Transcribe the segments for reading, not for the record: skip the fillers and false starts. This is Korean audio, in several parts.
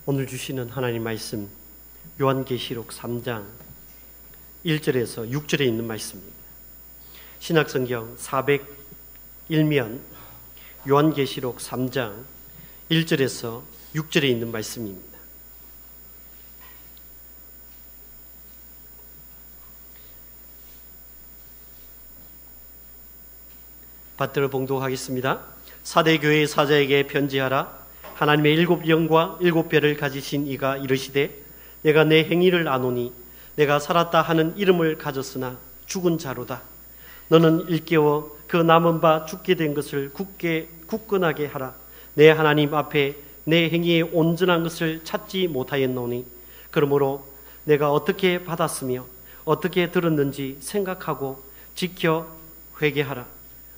오늘 주시는 하나님 말씀 요한계시록 3장 1절에서 6절에 있는 말씀입니다. 신약성경 401면 요한계시록 3장 1절에서 6절에 있는 말씀입니다. 받들어 봉독하겠습니다. 사대교회의 사자에게 편지하라. 하나님의 7영과 7별을 가지신 이가 이르시되 내가 내 행위를 아노니 내가 살았다 하는 이름을 가졌으나 죽은 자로다. 너는 일깨워 그 남은 바 죽게 된 것을 굳건하게 하라. 내 하나님 앞에 내 행위의 온전한 것을 찾지 못하였노니 그러므로 내가 어떻게 받았으며 어떻게 들었는지 생각하고 지켜 회개하라.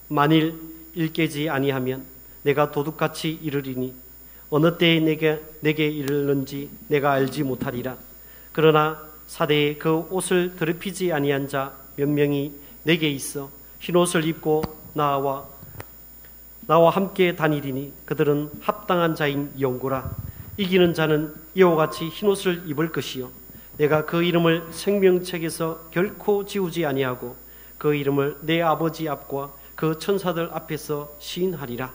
만일 일깨지 아니하면 내가 도둑같이 이르리니 어느 때에 내게 이르는지 내가 알지 못하리라. 그러나 사대에 그 옷을 더럽히지 아니한 자 몇 명이 내게 있어 흰옷을 입고 나와 함께 다니리니 그들은 합당한 자인 영고라. 이기는 자는 이와 같이 흰옷을 입을 것이요 내가 그 이름을 생명책에서 결코 지우지 아니하고 그 이름을 내 아버지 앞과 그 천사들 앞에서 시인하리라.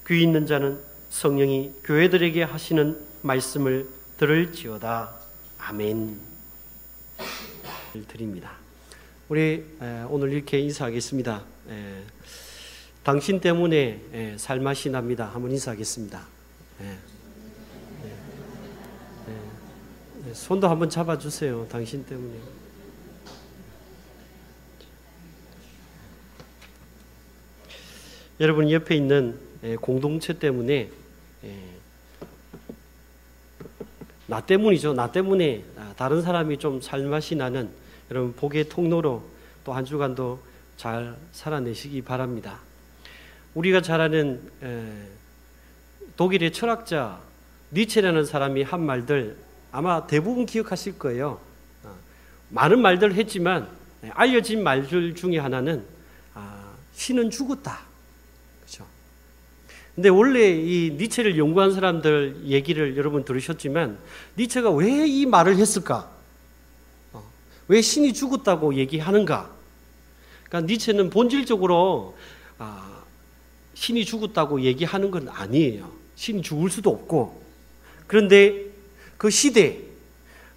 귀 있는 자는 성령이 교회들에게 하시는 말씀을 들을지어다. 아멘. 드립니다. 우리 오늘 이렇게 인사하겠습니다. 당신 때문에 살맛이 납니다. 한번 인사하겠습니다. 손도 한번 잡아주세요. 당신 때문에. 여러분 옆에 있는 공동체 때문에 나 때문이죠. 나 때문에 다른 사람이 좀 살맛이 나는 여러분 복의 통로로 또 한 주간도 잘 살아내시기 바랍니다. 우리가 잘 아는 독일의 철학자 니체라는 사람이 한 말들 아마 대부분 기억하실 거예요. 많은 말들을 했지만 알려진 말들 중에 하나는 신은 죽었다. 근데 원래 이 니체를 연구한 사람들 얘기를 여러분 들으셨지만 니체가 왜 이 말을 했을까? 왜 신이 죽었다고 얘기하는가? 그러니까 니체는 본질적으로 신이 죽었다고 얘기하는 건 아니에요. 신이 죽을 수도 없고. 그런데 그 시대,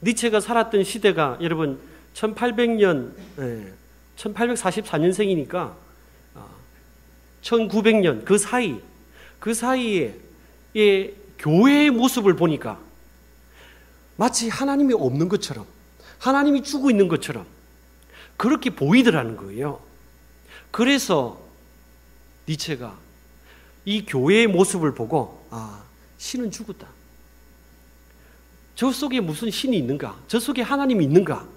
니체가 살았던 시대가 여러분 1800년, 1844년생이니까 1900년 그 사이에 교회의 모습을 보니까 마치 하나님이 없는 것처럼 하나님이 죽어 있는 것처럼 그렇게 보이더라는 거예요. 그래서 니체가 이 교회의 모습을 보고 신은 죽었다. 저 속에 무슨 신이 있는가? 저 속에 하나님이 있는가?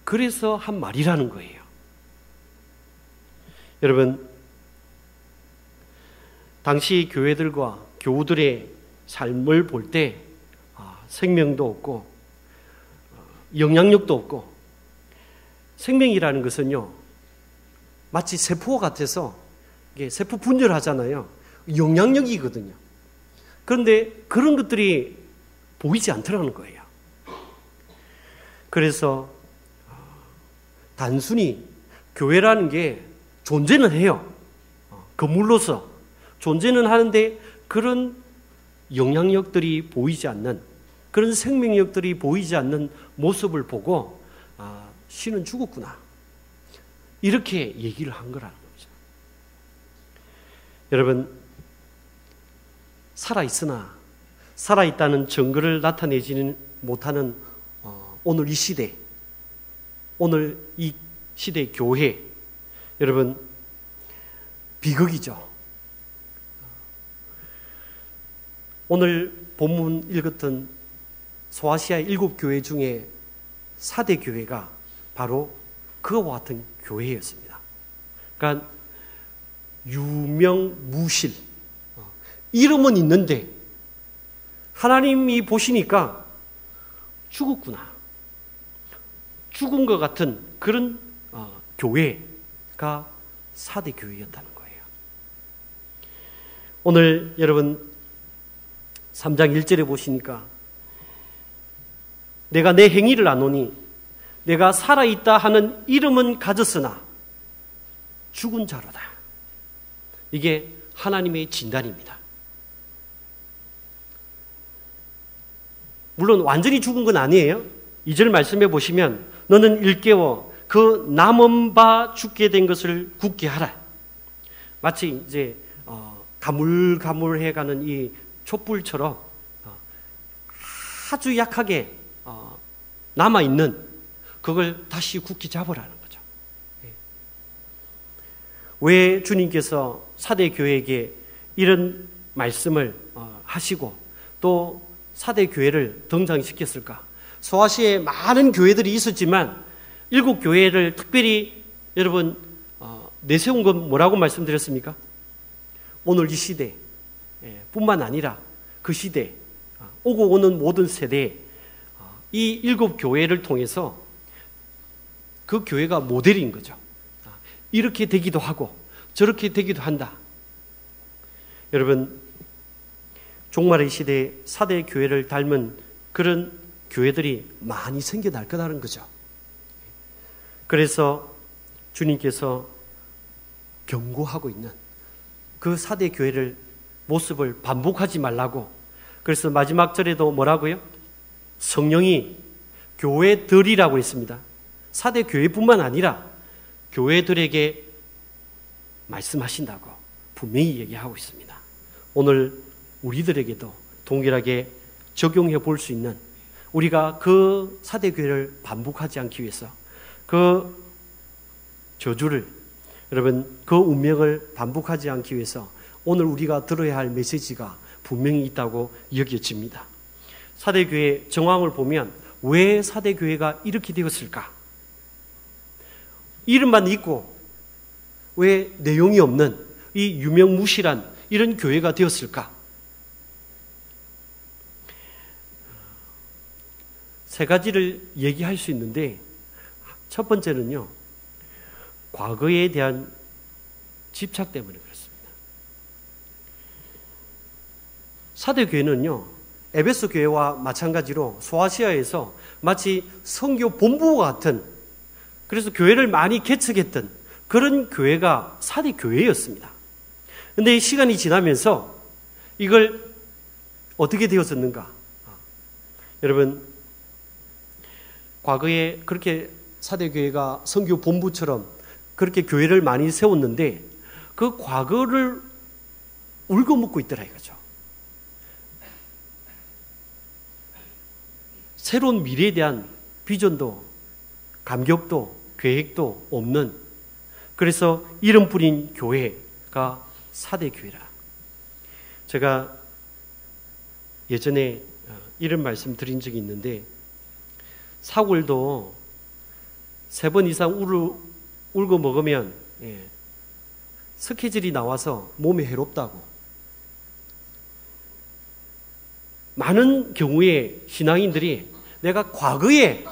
그래서 한 말이라는 거예요. 여러분 당시 교회들과 교우들의 삶을 볼 때 생명도 없고 영향력도 없고 생명이라는 것은요 마치 세포 같아서 이게 세포 분열하잖아요. 영향력이거든요. 그런데 그런 것들이 보이지 않더라는 거예요. 그래서 단순히 교회라는 게 존재는 해요. 건물로서 존재는 하는데 그런 영향력들이 보이지 않는 그런 생명력들이 보이지 않는 모습을 보고 신은 죽었구나 이렇게 얘기를 한 거라는 거죠. 여러분 살아있다는 증거를 나타내지는 못하는 오늘 이 시대 오늘 이 시대의 교회 여러분 비극이죠. 오늘 본문 읽었던 소아시아 7교회 중에 4대 교회가 바로 그와 같은 교회였습니다. 그러니까 유명무실 이름은 있는데 하나님이 보시니까 죽었구나. 죽은 것 같은 그런 교회가 4대 교회였다는 거예요. 오늘 여러분 3장 1절에 보시니까 내가 내 행위를 아노니 내가 살아있다 하는 이름은 가졌으나 죽은 자로다. 이게 하나님의 진단입니다. 물론 완전히 죽은 건 아니에요. 2절 말씀해 보시면 너는 일깨워 그 남은 바 죽게 된 것을 굳게 하라. 마치 이제 가물가물해가는 이 촛불처럼 아주 약하게 남아있는 그걸 다시 굳게 잡으라는 거죠. 왜 주님께서 사대 교회에게 이런 말씀을 하시고 또 사대 교회를 등장시켰을까? 소아시아에 많은 교회들이 있었지만 7교회를 특별히 여러분 내세운 건 뭐라고 말씀드렸습니까? 오늘 이 시대 뿐만 아니라 그 시대 오고 오는 모든 세대에 이 7교회를 통해서 그 교회가 모델인 거죠. 이렇게 되기도 하고 저렇게 되기도 한다. 여러분 종말의 시대에 사대 교회를 닮은 그런 교회들이 많이 생겨날 거라는 거죠. 그래서 주님께서 경고하고 있는 그 사대 교회를 모습을 반복하지 말라고. 그래서 마지막 절에도 뭐라고요? 성령이 교회들이라고 했습니다. 사대 교회뿐만 아니라 교회들에게 말씀하신다고 분명히 얘기하고 있습니다. 오늘 우리들에게도 동일하게 적용해 볼 수 있는, 우리가 그 사대 교회를 반복하지 않기 위해서 그 저주를, 여러분 그 운명을 반복하지 않기 위해서 오늘 우리가 들어야 할 메시지가 분명히 있다고 여겨집니다. 사대 교회 정황을 보면 왜 사대 교회가 이렇게 되었을까? 이름만 있고 왜 내용이 없는 이 유명무실한 이런 교회가 되었을까? 세 가지를 얘기할 수 있는데, 첫 번째는요, 과거에 대한 집착 때문에 그렇습니다. 사대 교회는요, 에베소 교회와 마찬가지로 소아시아에서 마치 선교 본부와 같은, 그래서 교회를 많이 개척했던 그런 교회가 사대 교회였습니다. 그런데 시간이 지나면서 이걸 어떻게 되었었는가? 여러분, 과거에 그렇게 사대 교회가 선교 본부처럼 그렇게 교회를 많이 세웠는데 그 과거를 울고먹고 있더라 이거죠. 새로운 미래에 대한 비전도 감격도 계획도 없는, 그래서 이름 뿌린 교회가 사대 교회라. 제가 예전에 이런 말씀 드린 적이 있는데, 사골도 3번 이상 울고 먹으면 스케줄이 나와서 몸에 해롭다고. 많은 경우에 신앙인들이 내가 과거에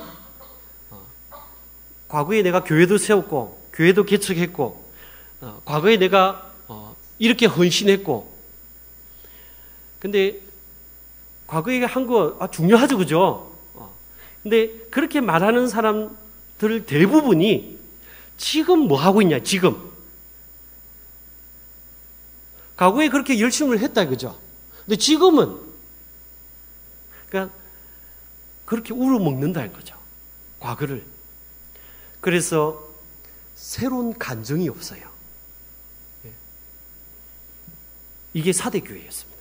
내가 교회도 세웠고 교회도 개척했고 과거에 내가 이렇게 헌신했고, 근데 과거에 한 거 중요하죠, 그죠? 근데 그렇게 말하는 사람들 대부분이 지금 뭐 하고 있냐, 지금. 과거에 그렇게 열심을 했다, 그죠? 근데 지금은, 그러니까 그렇게 우러먹는다는 거죠, 과거를. 그래서 새로운 간증이 없어요. 이게 사대 교회였습니다.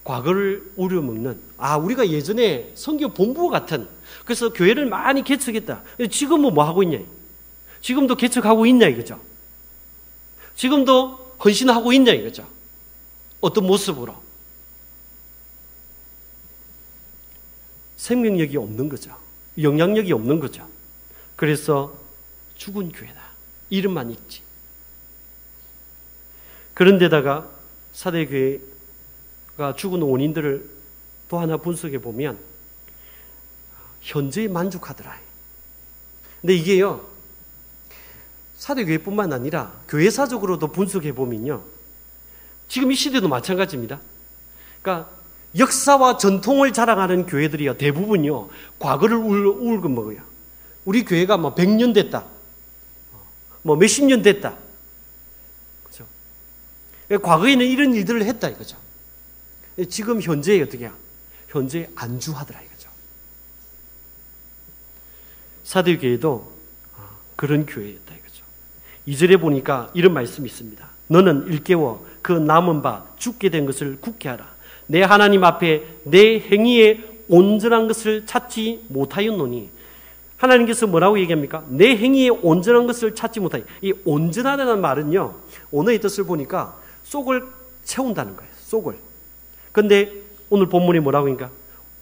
과거를 우려먹는, 우리가 예전에 선교 본부 같은, 그래서 교회를 많이 개척했다. 지금은 뭐 하고 있냐? 지금도 개척하고 있냐 이거죠. 지금도 헌신하고 있냐 이거죠. 어떤 모습으로? 생명력이 없는 거죠. 영향력이 없는 거죠. 그래서 죽은 교회다. 이름만 있지. 그런데다가 사대교회가 죽은 원인들을 또 하나 분석해 보면 현재에 만족하더라. 근데 이게요, 사대교회뿐만 아니라 교회사적으로도 분석해 보면요, 지금 이 시대도 마찬가지입니다. 그러니까 역사와 전통을 자랑하는 교회들이요, 대부분요, 과거를 울고 먹어요. 우리 교회가 뭐 100년 됐다, 뭐 몇십 년 됐다. 그죠? 과거에는 이런 일들을 했다 이거죠. 지금 현재에 어떻게 해요? 현재 안주하더라 이거죠. 사대교회도 그런 교회였다 이거죠. 2절에 보니까 이런 말씀이 있습니다. 너는 일깨워 그 남은 바 죽게 된 것을 굳게 하라. 내 하나님 앞에 내 행위에 온전한 것을 찾지 못하였노니. 하나님께서 뭐라고 얘기합니까? 내 행위에 온전한 것을 찾지 못하여. 이 온전하다는 말은요, 오늘의 뜻을 보니까 속을 채운다는 거예요. 속을. 그런데 오늘 본문이 뭐라고 하니까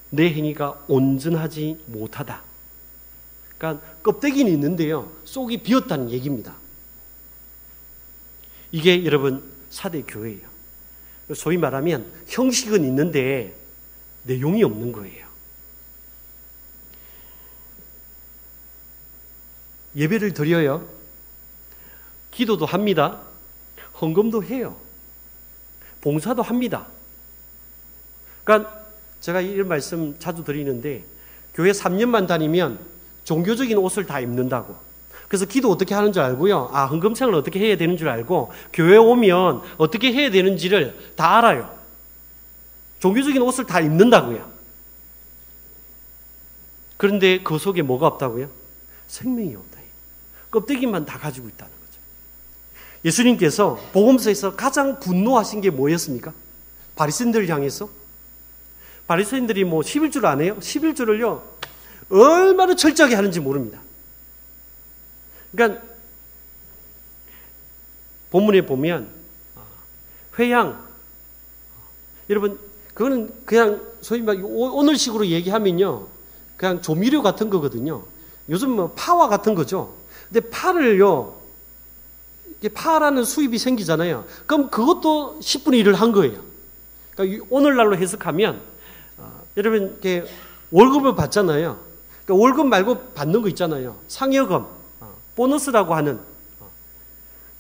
내 행위가 온전하지 못하다. 그러니까 껍데기는 있는데요, 속이 비었다는 얘기입니다. 이게 여러분 사대 교회예요. 소위 말하면 형식은 있는데 내용이 없는 거예요. 예배를 드려요. 기도도 합니다. 헌금도 해요. 봉사도 합니다. 그러니까 제가 이런 말씀 자주 드리는데, 교회 3년만 다니면 종교적인 옷을 다 입는다고. 그래서 기도 어떻게 하는 줄 알고요, 헌금창을 어떻게 해야 되는 줄 알고, 교회 오면 어떻게 해야 되는지를 다 알아요. 종교적인 옷을 다 입는다고요. 그런데 그 속에 뭐가 없다고요? 생명이 없다. 껍데기만 다 가지고 있다는 거죠. 예수님께서 복음서에서 가장 분노하신 게 뭐였습니까? 바리새인들을 향해서. 바리새인들이 뭐 11줄 안 해요? 11줄을요 얼마나 철저하게 하는지 모릅니다. 그러니까 본문에 보면 회양, 여러분 그거는 그냥 소위 말 오늘식으로 얘기하면요 그냥 조미료 같은 거거든요. 요즘 뭐 파와 같은 거죠. 근데 파를요, 파라는 수입이 생기잖아요. 그럼 그것도 10분의 1을 한 거예요. 그러니까 오늘날로 해석하면 여러분 이렇게 월급을 받잖아요. 그러니까 월급 말고 받는 거 있잖아요. 상여금, 보너스라고 하는.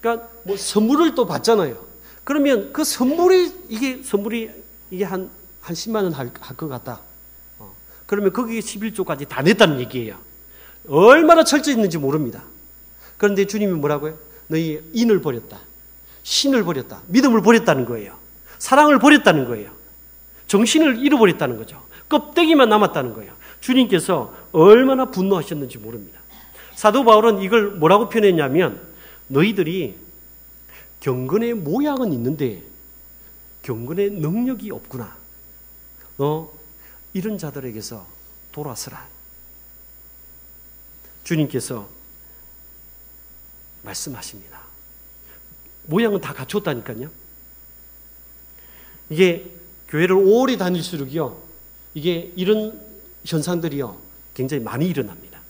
그러니까 뭐 선물을 또 받잖아요. 그러면 그 선물이 이게 한 10만 원 할 것 같다. 그러면 거기에 11조까지 다 냈다는 얘기예요. 얼마나 철저히 있는지 모릅니다. 그런데 주님이 뭐라고요? 너희 인을 버렸다. 신을 버렸다. 믿음을 버렸다는 거예요. 사랑을 버렸다는 거예요. 정신을 잃어버렸다는 거죠. 껍데기만 남았다는 거예요. 주님께서 얼마나 분노하셨는지 모릅니다. 사도 바울은 이걸 뭐라고 표현했냐면, 너희들이 경건의 모양은 있는데 경건의 능력이 없구나. 이런 자들에게서 돌아서라. 주님께서 말씀하십니다. 모양은 다 갖췄다니까요. 이게 교회를 오래 다닐수록요, 이게 이런 현상들이요 굉장히 많이 일어납니다.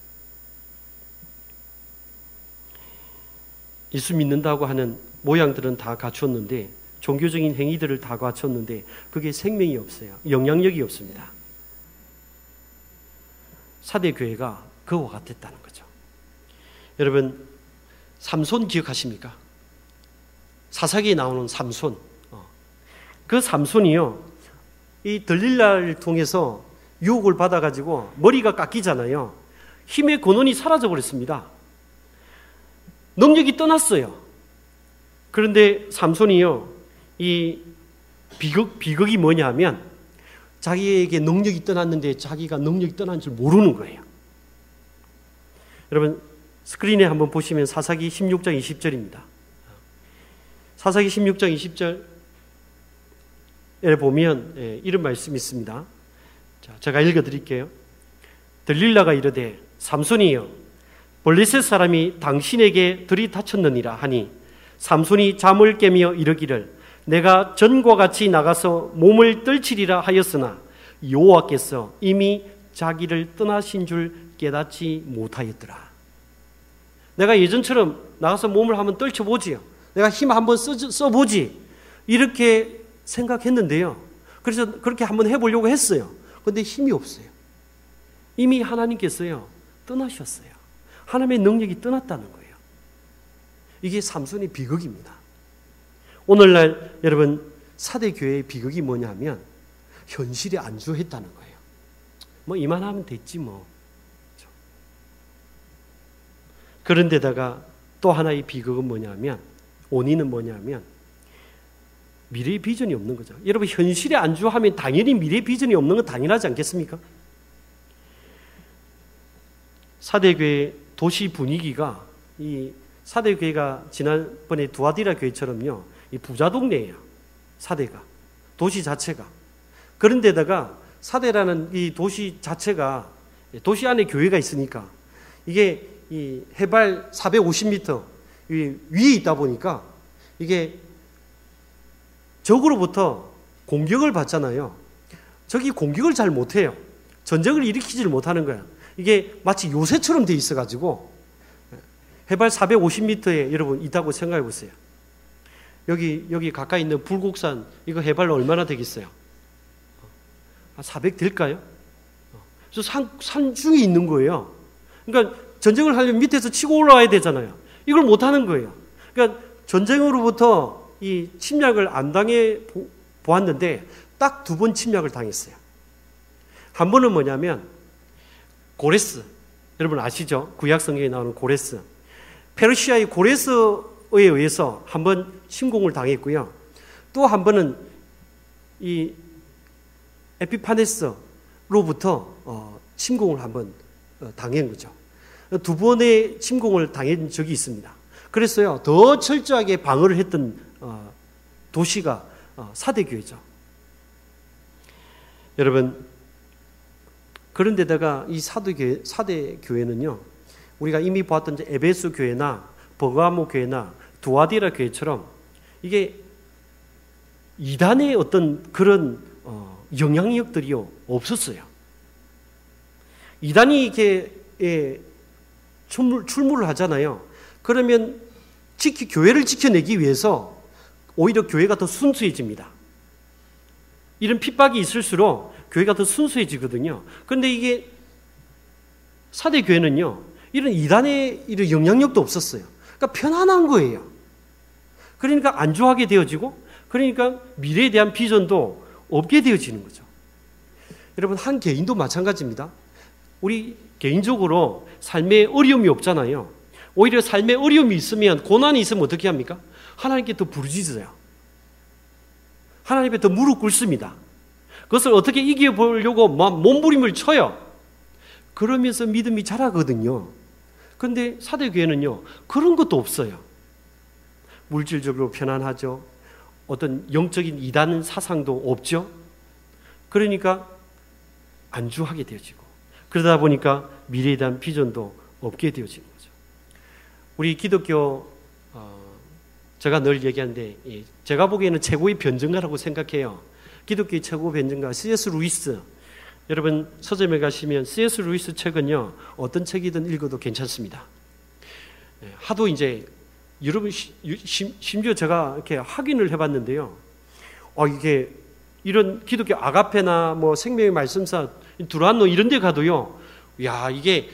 예수 믿는다고 하는 모양들은 다 갖췄는데, 종교적인 행위들을 다 갖췄는데 그게 생명이 없어요. 영향력이 없습니다. 사대 교회가 그와 같았다는 거죠. 여러분, 삼손 기억하십니까? 사사기에 나오는 삼손. 그 삼손이요, 이 들릴라를 통해서 유혹을 받아가지고 머리가 깎이잖아요. 힘의 근원이 사라져버렸습니다. 능력이 떠났어요. 그런데 삼손이요, 이 비극이 뭐냐 하면, 자기에게 능력이 떠났는데 자기가 능력이 떠난 줄 모르는 거예요. 여러분, 스크린에 한번 보시면 사사기 16장 20절입니다. 사사기 16장 20절에 보면 이런 말씀이 있습니다. 자, 제가 읽어드릴게요. 들릴라가 이르되, 삼손이여, 블레셋 사람이 당신에게 들이닥쳤느니라 하니, 삼손이 잠을 깨며 이르기를, 내가 전과 같이 나가서 몸을 떨치리라 하였으나 여호와께서 이미 자기를 떠나신 줄 깨닫지 못하였더라. 내가 예전처럼 나가서 몸을 한번 떨쳐보지요. 내가 힘 한번 써보지. 이렇게 생각했는데요. 그래서 그렇게 한번 해보려고 했어요. 그런데 힘이 없어요. 이미 하나님께서요 떠나셨어요. 하나님의 능력이 떠났다는 거예요. 이게 삼손의 비극입니다. 오늘날 여러분 사대 교회의 비극이 뭐냐면, 현실에 안주했다는 거예요. 뭐 이만하면 됐지 뭐. 그런데다가 또 하나의 비극은 뭐냐면, 원인은 뭐냐면 미래의 비전이 없는 거죠. 여러분, 현실에 안주하면 당연히 미래의 비전이 없는 건 당연하지 않겠습니까? 사대교회 도시 분위기가, 이 사대교회가 지난번에 두아디라 교회처럼요, 이 부자 동네예요. 사대가, 도시 자체가. 그런데다가 사대라는 이 도시 자체가, 도시 안에 교회가 있으니까 이게 이 해발 450m 위에 있다 보니까 이게 적으로부터 공격을 받잖아요. 적이 공격을 잘 못해요. 전쟁을 일으키지를 못하는 거야. 이게 마치 요새처럼 돼 있어가지고, 해발 450m에 여러분 있다고 생각해 보세요. 여기 가까이 있는 불국산, 이거 해발 얼마나 되겠어요? 한 400 될까요? 그래서 산 중에 있는 거예요. 그러니까 전쟁을 하려면 밑에서 치고 올라와야 되잖아요. 이걸 못 하는 거예요. 그러니까 전쟁으로부터 이 침략을 안 당해 보았는데 딱 2번 침략을 당했어요. 한 번은 뭐냐면 고레스, 여러분 아시죠? 구약 성경에 나오는 고레스. 페르시아의 고레스에 의해서 한 번 침공을 당했고요. 또 한 번은 이 에피파네스로부터 침공을 한 번 당한 거죠. 2번의 침공을 당한 적이 있습니다. 그랬어요. 더 철저하게 방어를 했던 도시가 사대교회죠. 여러분, 그런데다가 이 사대교회는요, 우리가 이미 보았던 에베소 교회나 버가모 교회나 두아디라 교회처럼 이게 이단의 어떤 그런 영향력들이요 없었어요. 이단이 이렇게 출몰을 하잖아요. 그러면 교회를 지켜내기 위해서 오히려 교회가 더 순수해집니다. 이런 핍박이 있을수록 교회가 더 순수해지거든요. 그런데 이게 사대 교회는요, 이런 이단의 이런 영향력도 없었어요. 그러니까 편안한 거예요. 그러니까 안주하게 되어지고, 그러니까 미래에 대한 비전도 없게 되어지는 거죠. 여러분, 한 개인도 마찬가지입니다. 우리 개인적으로 삶에 어려움이 없잖아요. 오히려 삶에 어려움이 있으면, 고난이 있으면 어떻게 합니까? 하나님께 더 부르짖어요. 하나님께 더 무릎 꿇습니다. 그것을 어떻게 이겨보려고 몸부림을 쳐요. 그러면서 믿음이 자라거든요. 그런데 사대교회는요, 그런 것도 없어요. 물질적으로 편안하죠. 어떤 영적인 이단 사상도 없죠. 그러니까 안주하게 되어지고, 그러다 보니까 미래에 대한 비전도 없게 되어지는 거죠. 우리 기독교, 제가 늘 얘기하는데, 제가 보기에는 최고의 변증가라고 생각해요. 기독교의 최고 변증가 C.S. 루이스. 여러분, 서점에 가시면 C.S. 루이스 책은요, 어떤 책이든 읽어도 괜찮습니다. 하도 이제 여러분, 심지어 제가 이렇게 확인을 해봤는데요. 이게 이런 기독교 아가페나 뭐 생명의 말씀사, 두란노 이런 데 가도요, 야, 이게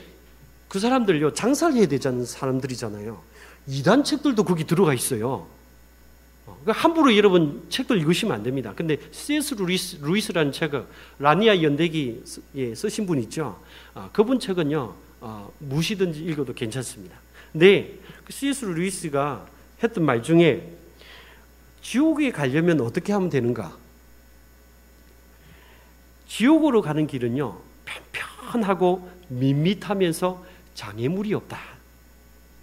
그 사람들요, 장사를 해야 되자는 사람들이잖아요. 이단 책들도 거기 들어가 있어요. 그러니까 함부로 여러분 책들 읽으시면 안 됩니다. 근데 C.S. 루이스라는 책을 라니아 연대기 쓰신 분 있죠. 그분 책은요, 무시든지 읽어도 괜찮습니다. 근데 C.S. 루이스가 했던 말 중에 지옥에 가려면 어떻게 하면 되는가? 지옥으로 가는 길은요, 편편하고 밋밋하면서 장애물이 없다.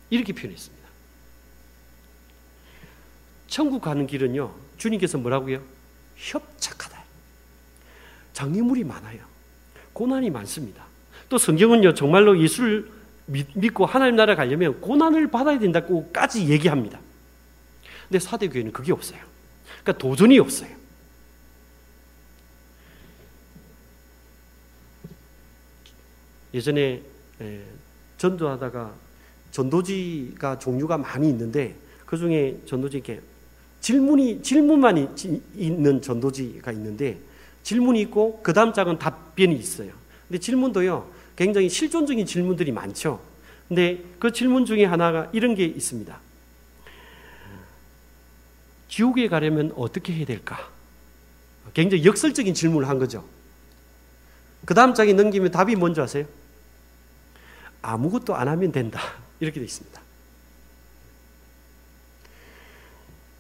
이렇게 표현했습니다. 천국 가는 길은요, 주님께서 뭐라고요? 협착하다. 장애물이 많아요. 고난이 많습니다. 또 성경은요, 정말로 예수를 믿고 하나님 나라 가려면 고난을 받아야 된다고까지 얘기합니다. 근데 사대교회는 그게 없어요. 그러니까 도전이 없어요. 예전에 전도하다가 전도지가 종류가 많이 있는데, 그 중에 전도지 이렇게 질문만 있는 전도지가 있는데, 질문이 있고 그 다음 장은 답변이 있어요. 근데 질문도요, 굉장히 실존적인 질문들이 많죠. 근데 그 질문 중에 하나가 이런 게 있습니다. 지옥에 가려면 어떻게 해야 될까? 굉장히 역설적인 질문을 한 거죠. 그 다음 장에 넘기면 답이 뭔지 아세요? 아무것도 안 하면 된다. 이렇게 되어 있습니다.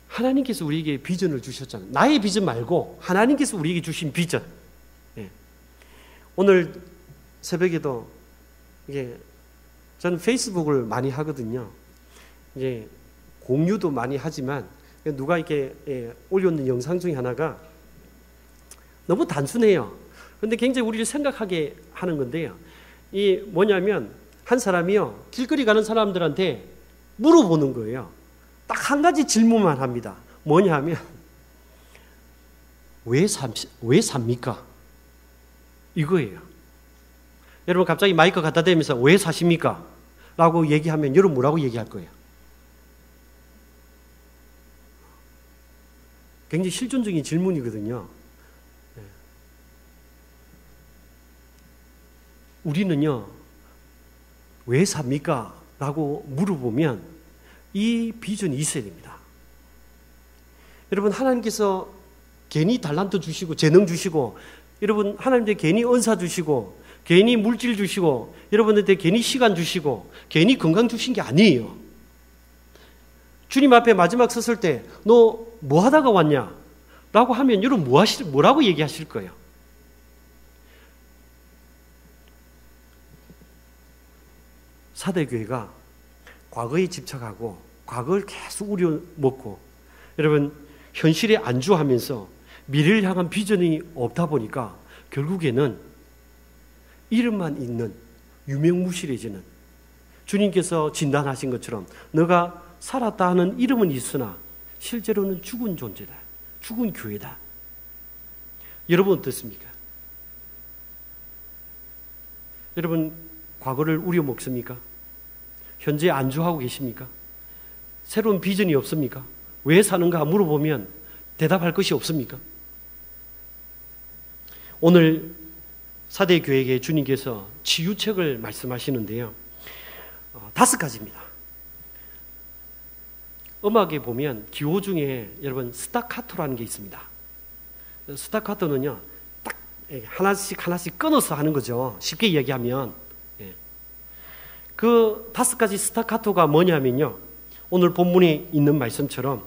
하나님께서 우리에게 비전을 주셨잖아요. 나의 비전 말고 하나님께서 우리에게 주신 비전. 예. 오늘 새벽에도 이게 저는 페이스북을 많이 하거든요. 이제 공유도 많이 하지만 누가 이렇게 올려놓은 영상 중에 하나가 너무 단순해요. 그런데 굉장히 우리를 생각하게 하는 건데요. 이 뭐냐면 한 사람이요 길거리 가는 사람들한테 물어보는 거예요. 딱 한 가지 질문만 합니다. 뭐냐 하면 왜 삽니까? 이거예요. 여러분 갑자기 마이크 갖다 대면서 왜 사십니까? 라고 얘기하면 여러분 뭐라고 얘기할 거예요? 굉장히 실존적인 질문이거든요. 우리는요 왜 삽니까? 라고 물어보면 이 비전이 있어야 됩니다. 여러분 하나님께서 괜히 달란트 주시고 재능 주시고 여러분 하나님께 괜히 은사 주시고 괜히 물질 주시고 여러분한테 괜히 시간 주시고 괜히 건강 주신 게 아니에요. 주님 앞에 마지막 섰을 때 너 뭐 하다가 왔냐? 라고 하면 여러분 뭐라고 얘기하실 거예요? 사대교회가 과거에 집착하고 과거를 계속 우려먹고 여러분 현실에 안주하면서 미래를 향한 비전이 없다 보니까 결국에는 이름만 있는 유명무실해지는 주님께서 진단하신 것처럼 너가 살았다 하는 이름은 있으나 실제로는 죽은 존재다. 죽은 교회다. 여러분 어떻습니까? 여러분 과거를 우려먹습니까? 현재 안주하고 계십니까? 새로운 비전이 없습니까? 왜 사는가 물어보면 대답할 것이 없습니까? 오늘 사대교회에게 주님께서 치유책을 말씀하시는데요. 5가지입니다. 음악에 보면 기호 중에 여러분 스타카토라는 게 있습니다. 스타카토는요 딱 하나씩 끊어서 하는 거죠. 쉽게 이야기하면 그 5가지 스타카토가 뭐냐면요 오늘 본문에 있는 말씀처럼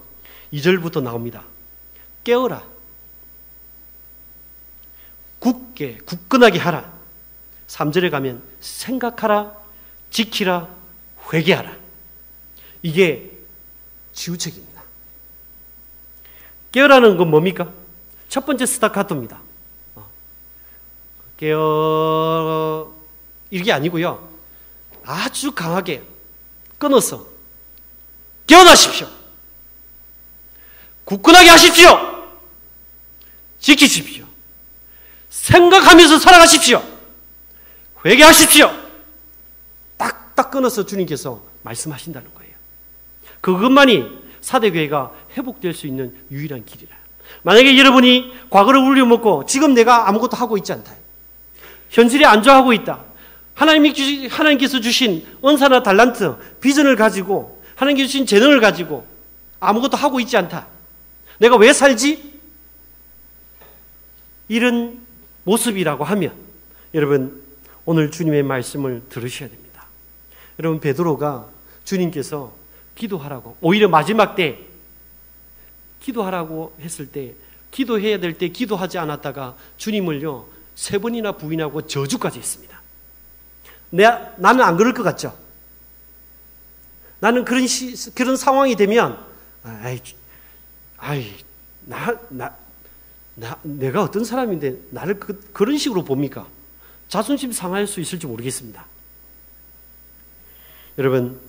2절부터 나옵니다. 깨어라, 굳게 굳건하게 하라. 3절에 가면 생각하라, 지키라, 회개하라. 이게 치유책입니다. 깨어라는 건 뭡니까? 첫 번째 스타카토입니다. 깨어 이게 아니고요 아주 강하게 끊어서 깨어나십시오. 굳건하게 하십시오. 지키십시오. 생각하면서 살아가십시오. 회개하십시오. 딱딱 끊어서 주님께서 말씀하신다는 거예요. 그것만이 사대교회가 회복될 수 있는 유일한 길이라. 만약에 여러분이 과거를 울려먹고 지금 내가 아무것도 하고 있지 않다. 현실에 안주하고 있다. 하나님께서 주신 은사나 달란트, 비전을 가지고 하나님께서 주신 재능을 가지고 아무것도 하고 있지 않다. 내가 왜 살지? 이런 모습이라고 하면 여러분 오늘 주님의 말씀을 들으셔야 됩니다. 여러분 베드로가 주님께서 기도하라고 오히려 마지막 때 기도하라고 했을 때 기도해야 될 때 기도하지 않았다가 주님을요 3번이나 부인하고 저주까지 했습니다. 나는 안 그럴 것 같죠? 나는 그런 상황이 되면 내가 어떤 사람인데 나를 그런 식으로 봅니까? 자존심 상할 수 있을지 모르겠습니다. 여러분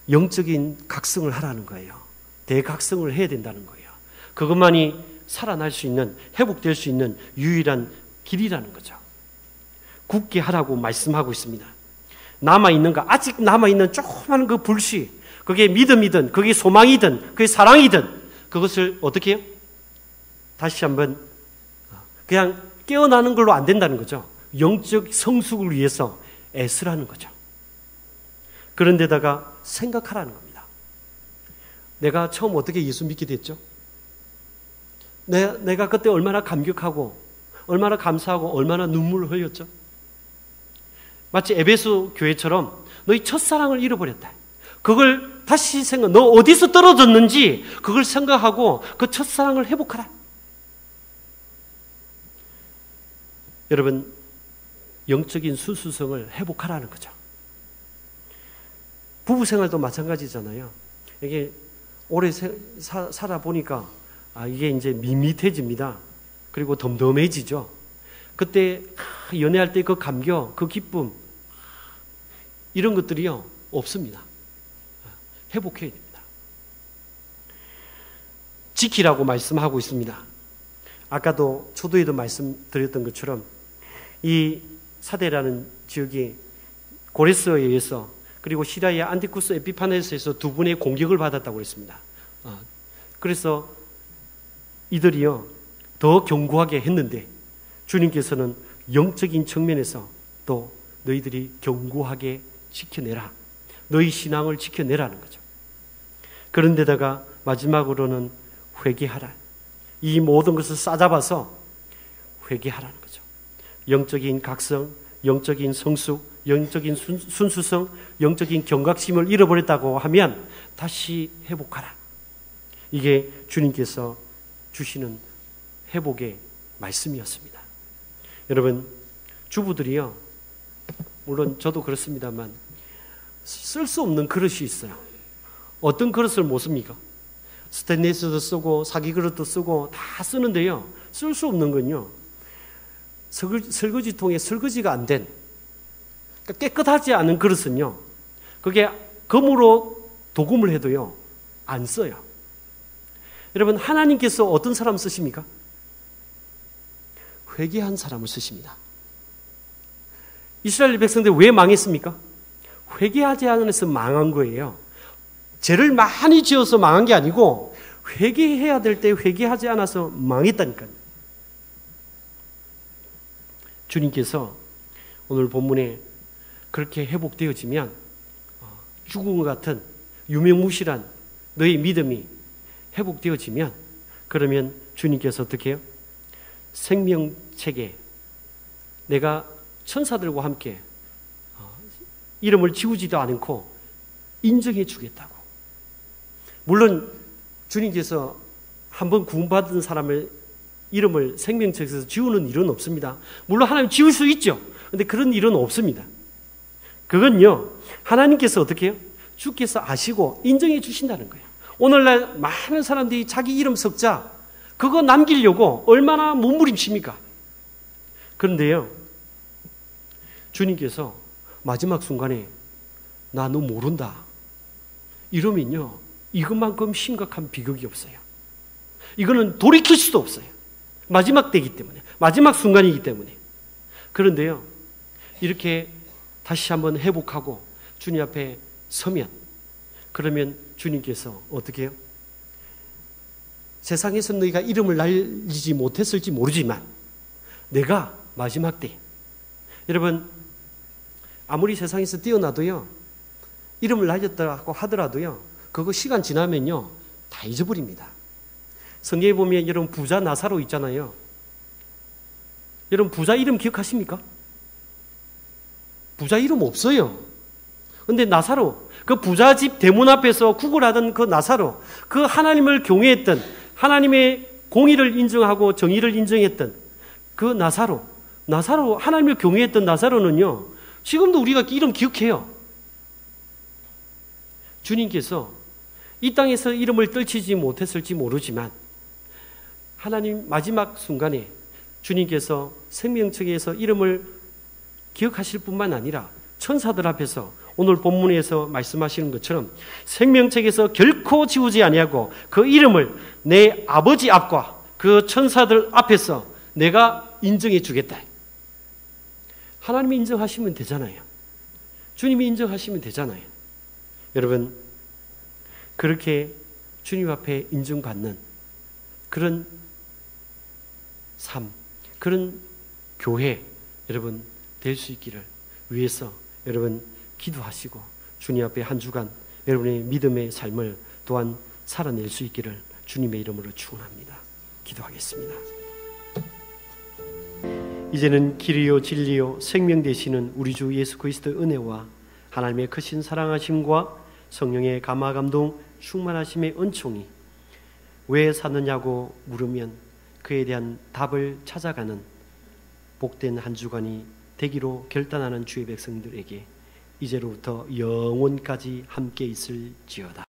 영적인 각성을 하라는 거예요. 대각성을 해야 된다는 거예요. 그것만이 살아날 수 있는, 회복될 수 있는 유일한 길이라는 거죠. 굳게 하라고 말씀하고 있습니다. 아직 남아있는 조그마한 그 불씨, 그게 믿음이든, 그게 소망이든, 그게 사랑이든, 그것을 어떻게 해요? 다시 한번, 그냥 깨어나는 걸로 안 된다는 거죠. 영적 성숙을 위해서 애쓰라는 거죠. 그런데다가 생각하라는 겁니다. 내가 처음 어떻게 예수 믿게 됐죠? 내가 그때 얼마나 감격하고 얼마나 감사하고 얼마나 눈물을 흘렸죠. 마치 에베소 교회처럼 너희 첫사랑을 잃어버렸다. 그걸 다시 너 어디서 떨어졌는지 그걸 생각하고 그 첫사랑을 회복하라. 여러분, 영적인 순수성을 회복하라는 거죠. 부부생활도 마찬가지잖아요. 이게 오래 살아보니까 이게 이제 밋밋해집니다. 그리고 덤덤해지죠. 그때 연애할 때 그 감격, 그 기쁨, 이런 것들이요 없습니다. 회복해야 됩니다. 지키라고 말씀하고 있습니다. 아까도 초도에도 말씀드렸던 것처럼 이 사대라는 지역이 고레스에 의해서 그리고 시리아의 안티쿠스 에피파네스에서 두 분의 공격을 받았다고 했습니다. 그래서 이들이요 더 견고하게 했는데 주님께서는 영적인 측면에서 또 너희들이 견고하게 지켜내라. 너희 신앙을 지켜내라는 거죠. 그런데다가 마지막으로는 회개하라. 이 모든 것을 싸잡아서 회개하라는 거죠. 영적인 각성, 영적인 성숙, 영적인 순수성, 영적인 경각심을 잃어버렸다고 하면 다시 회복하라. 이게 주님께서 주시는 회복의 말씀이었습니다. 여러분, 주부들이요, 물론 저도 그렇습니다만 쓸 수 없는 그릇이 있어요. 어떤 그릇을 못 씁니까? 스테인리스도 쓰고 사기 그릇도 쓰고 다 쓰는데요, 쓸 수 없는 건요, 설거지통에 설거지가 안 된, 그러니까 깨끗하지 않은 그릇은요, 그게 금으로 도금을 해도요 안 써요. 여러분, 하나님께서 어떤 사람 쓰십니까? 회개한 사람을 쓰십니다. 이스라엘 백성들 왜 망했습니까? 회개하지 않아서 망한 거예요. 죄를 많이 지어서 망한 게 아니고 회개해야 될 때 회개하지 않아서 망했다니까요. 주님께서 오늘 본문에 그렇게 회복되어지면 죽은 것 같은 유명무실한 너의 믿음이 회복되어지면, 그러면 주님께서 어떻게 해요? 생명책에 내가 천사들과 함께 이름을 지우지도 않고 인정해 주겠다고. 물론 주님께서 한번 구원받은 사람의 이름을 생명책에서 지우는 일은 없습니다. 물론 하나님 지울 수 있죠. 그런데 그런 일은 없습니다. 그건요, 하나님께서 어떻게 해요? 주께서 아시고 인정해 주신다는 거예요. 오늘날 많은 사람들이 자기 이름 석자 그거 남기려고 얼마나 몸부림칩니까? 그런데요, 주님께서 마지막 순간에 나 너 모른다 이러면요, 이것만큼 심각한 비극이 없어요. 이거는 돌이킬 수도 없어요. 마지막 때이기 때문에, 마지막 순간이기 때문에. 그런데요, 이렇게 다시 한번 회복하고 주님 앞에 서면, 그러면 주님께서 어떻게 해요? 세상에서 너희가 이름을 날리지 못했을지 모르지만 내가 마지막 때, 여러분 아무리 세상에서 뛰어나도요, 이름을 날렸다고 하더라도요, 그거 시간 지나면요 다 잊어버립니다. 성경에 보면 여러분 부자 나사로 있잖아요. 여러분 부자 이름 기억하십니까? 부자 이름 없어요. 근데 나사로, 그 부자 집 대문 앞에서 구걸하던 그 나사로, 그 하나님을 경외했던, 하나님의 공의를 인정하고 정의를 인정했던 그 나사로, 하나님을 경외했던 나사로는요, 지금도 우리가 이름 기억해요. 주님께서 이 땅에서 이름을 떨치지 못했을지 모르지만 하나님 마지막 순간에 주님께서 생명책에서 이름을 기억하실 뿐만 아니라 천사들 앞에서 오늘 본문에서 말씀하시는 것처럼 생명책에서 결코 지우지 아니하고 그 이름을 내 아버지 앞과 그 천사들 앞에서 내가 인정해 주겠다. 하나님이 인정하시면 되잖아요. 주님이 인정하시면 되잖아요. 여러분, 그렇게 주님 앞에 인정받는 그런 삶, 그런 교회 여러분 될 수 있기를 위해서 여러분 기도하시고 주님 앞에 한 주간 여러분의 믿음의 삶을 또한 살아낼 수 있기를 주님의 이름으로 축원합니다. 기도하겠습니다. 이제는 길이요 진리요 생명 되시는 우리 주 예수 그리스도의 은혜와 하나님의 크신 사랑하심과 성령의 감화 감동 충만하심의 은총이 왜 사느냐고 물으면 그에 대한 답을 찾아가는 복된 한 주간이 되기로 결단하는 주의 백성들에게 이제로부터 영원까지 함께 있을지어다.